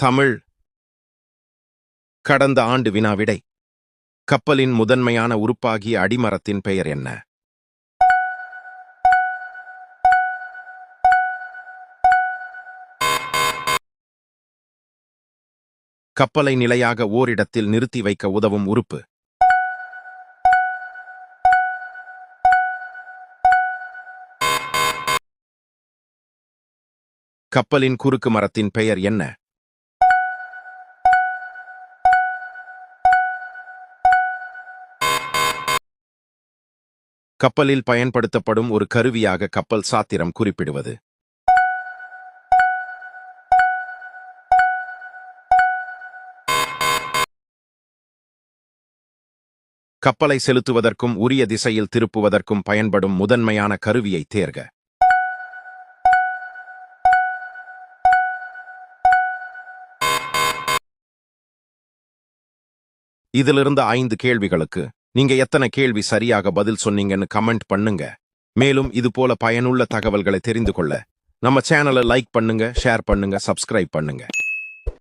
தமிழ். கடந்த ஆண்டு வினாவிடை. கப்பலின் முதன்மையான உறுப்பாகிய அடிமரத்தின் பெயர் என்ன? கப்பலை நிலையாக ஓரிடத்தில் நிறுத்தி வைக்க உதவும் உறுப்பு. கப்பலின் குறுக்கு மரத்தின் பெயர் என்ன? கப்பலில் பயன்படுத்தப்படும் ஒரு கருவியாக கப்பல் சாத்திரம் குறிப்பிடுவது. கப்பலை செலுத்துவதற்கும் உரிய திசையில் திருப்புவதற்கும் பயன்படும் முதன்மையான கருவியை தேர்க. இதிலிருந்து 5 கேள்விகளுக்கு நீங்க எத்தனை கேள்வி சரியாக பதில் சொன்னீங்கன்னு கமெண்ட் பண்ணுங்க. மேலும் இதுபோல பயனுள்ள தகவல்களை தெரிந்து கொள்ள நம்ம சேனலை லைக் பண்ணுங்க, ஷேர் பண்ணுங்க, சப்ஸ்கிரைப் பண்ணுங்க.